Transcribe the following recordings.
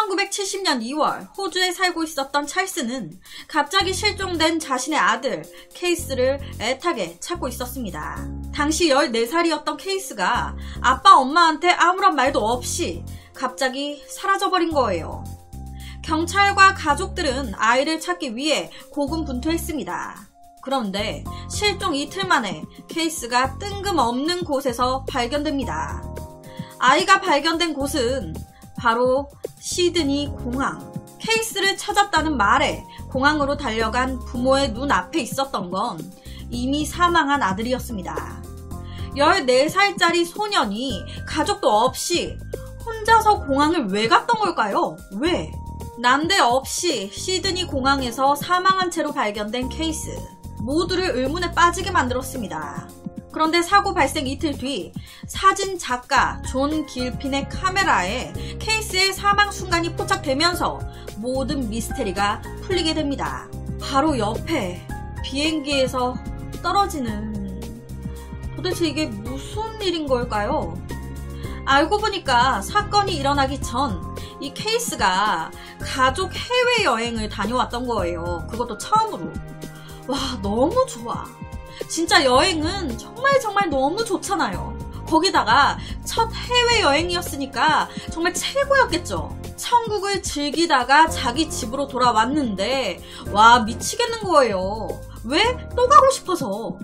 1970년 2월 호주에 살고 있었던 찰스는 갑자기 실종된 자신의 아들 케이스를 애타게 찾고 있었습니다. 당시 14살이었던 케이스가 아빠 엄마한테 아무런 말도 없이 갑자기 사라져버린 거예요. 경찰과 가족들은 아이를 찾기 위해 고군분투했습니다. 그런데 실종 이틀 만에 케이스가 뜬금없는 곳에서 발견됩니다. 아이가 발견된 곳은 바로 시드니 공항. 케이스를 찾았다는 말에 공항으로 달려간 부모의 눈앞에 있었던 건 이미 사망한 아들이었습니다. 14살짜리 소년이 가족도 없이 혼자서 공항을 왜 갔던 걸까요? 왜? 난데없이 시드니 공항에서 사망한 채로 발견된 케이스. 모두를 의문에 빠지게 만들었습니다. 그런데 사고 발생 이틀 뒤 사진 작가 존 길핀의 카메라에 케이스의 사망 순간이 포착되면서 모든 미스테리가 풀리게 됩니다. 바로 옆에 비행기에서 떨어지는, 도대체 이게 무슨 일인 걸까요? 알고 보니까 사건이 일어나기 전 이 케이스가 가족 해외여행을 다녀왔던 거예요. 그것도 처음으로. 와, 너무 좋아. 진짜 여행은 정말 너무 좋잖아요. 거기다가 첫 해외여행이었으니까 정말 최고였겠죠. 천국을 즐기다가 자기 집으로 돌아왔는데 와, 미치겠는 거예요. 왜? 또 가고 싶어서.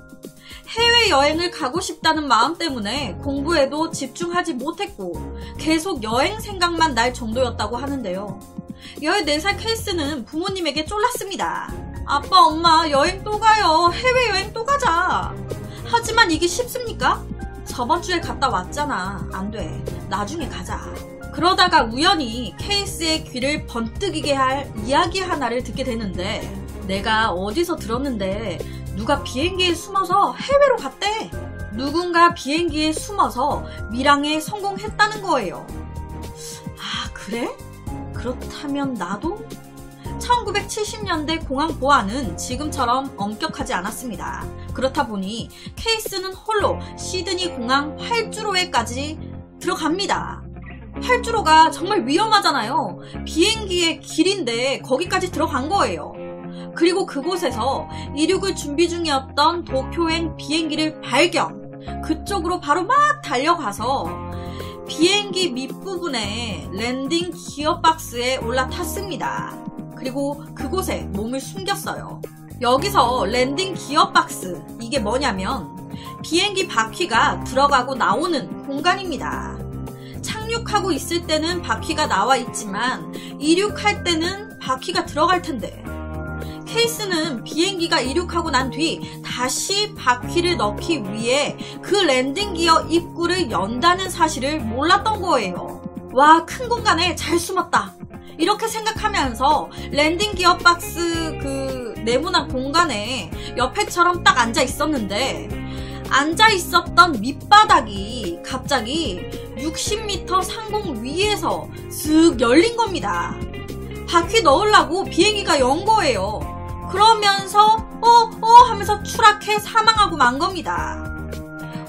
해외여행을 가고 싶다는 마음 때문에 공부에도 집중하지 못했고 계속 여행 생각만 날 정도였다고 하는데요. 14살 케이스는 부모님에게 쫄랐습니다. 아빠, 엄마, 여행 또 가요. 해외여행 또 가자. 하지만 이게 쉽습니까? 저번 주에 갔다 왔잖아. 안 돼. 나중에 가자. 그러다가 우연히 케이스의 귀를 번뜩이게 할 이야기 하나를 듣게 되는데, 내가 어디서 들었는데 누가 비행기에 숨어서 해외로 갔대. 누군가 비행기에 숨어서 밀항에 성공했다는 거예요. 아, 그래? 그렇다면 나도? 1970년대 공항 보안은 지금처럼 엄격하지 않았습니다. 그렇다 보니 케이스는 홀로 시드니 공항 활주로에까지 들어갑니다. 활주로가 정말 위험하잖아요. 비행기의 길인데 거기까지 들어간 거예요. 그리고 그곳에서 이륙을 준비 중이었던 도쿄행 비행기를 발견. 그쪽으로 바로 막 달려가서 비행기 밑부분에 랜딩 기어박스에 올라탔습니다. 그리고 그곳에 몸을 숨겼어요. 여기서 랜딩 기어박스, 이게 뭐냐면 비행기 바퀴가 들어가고 나오는 공간입니다. 착륙하고 있을 때는 바퀴가 나와 있지만 이륙할 때는 바퀴가 들어갈 텐데, 케이스는 비행기가 이륙하고 난 뒤 다시 바퀴를 넣기 위해 그 랜딩 기어 입구를 연다는 사실을 몰랐던 거예요. 와, 큰 공간에 잘 숨었다. 이렇게 생각하면서 랜딩 기어 박스 그 네모난 공간에 옆에처럼 딱 앉아 있었는데, 앉아 있었던 밑바닥이 갑자기 60m 상공 위에서 슥 열린 겁니다. 바퀴 넣으려고 비행기가 연 거예요. 그러면서 하면서 추락해 사망하고 만 겁니다.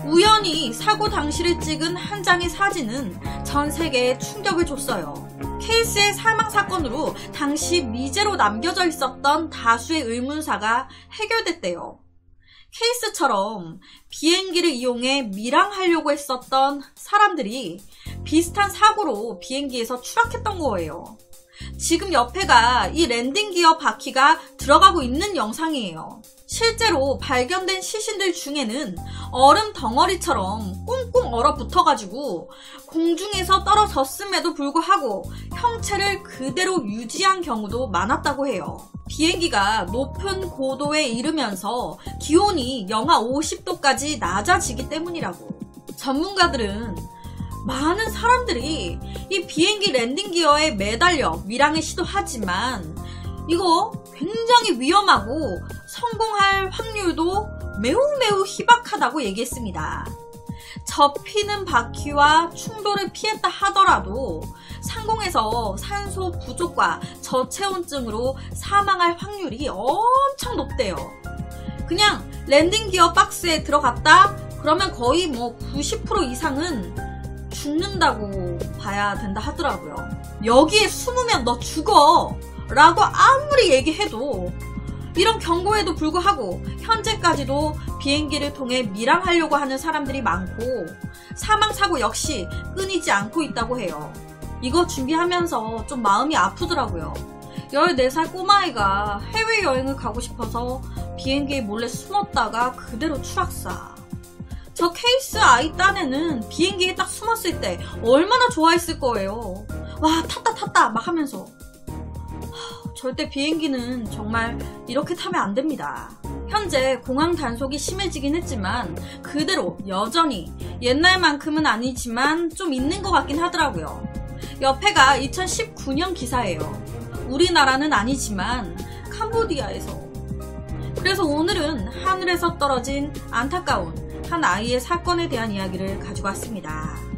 우연히 사고 당시를 찍은 한 장의 사진은 전 세계에 충격을 줬어요. 케이스의 사망 사건으로 당시 미제로 남겨져 있었던 다수의 의문사가 해결됐대요. 케이스처럼 비행기를 이용해 밀항하려고 했었던 사람들이 비슷한 사고로 비행기에서 추락했던 거예요. 지금 옆에가 이 랜딩 기어 바퀴가 들어가고 있는 영상이에요. 실제로 발견된 시신들 중에는 얼음 덩어리처럼 꽁꽁 얼어붙어가지고 공중에서 떨어졌음에도 불구하고 형체를 그대로 유지한 경우도 많았다고 해요. 비행기가 높은 고도에 이르면서 기온이 영하 50도까지 낮아지기 때문이라고. 전문가들은 많은 사람들이 이 비행기 랜딩 기어에 매달려 밀항을 시도하지만 이거 굉장히 위험하고 성공할 확률도 매우 희박하다고 얘기했습니다. 접히는 바퀴와 충돌을 피했다 하더라도 상공에서 산소 부족과 저체온증으로 사망할 확률이 엄청 높대요. 그냥 랜딩 기어 박스에 들어갔다 그러면 거의 90% 이상은 죽는다고 봐야 된다 하더라고요. 여기에 숨으면 너 죽어! 라고 아무리 얘기해도 이런 경고에도 불구하고 현재까지도 비행기를 통해 밀항하려고 하는 사람들이 많고 사망사고 역시 끊이지 않고 있다고 해요. 이거 준비하면서 좀 마음이 아프더라고요. 14살 꼬마아이가 해외여행을 가고 싶어서 비행기에 몰래 숨었다가 그대로 추락사. 저 케이스 아이 딴에는 비행기에 딱 숨었을 때 얼마나 좋아했을 거예요. 와, 탔다 막 하면서. 절대 비행기는 정말 이렇게 타면 안 됩니다. 현재 공항 단속이 심해지긴 했지만 그대로 여전히 옛날만큼은 아니지만 좀 있는 것 같긴 하더라고요. 옆에가 2019년 기사예요. 우리나라는 아니지만 캄보디아에서. 그래서 오늘은 하늘에서 떨어진 안타까운 한 아이의 사건에 대한 이야기를 가지고 왔습니다.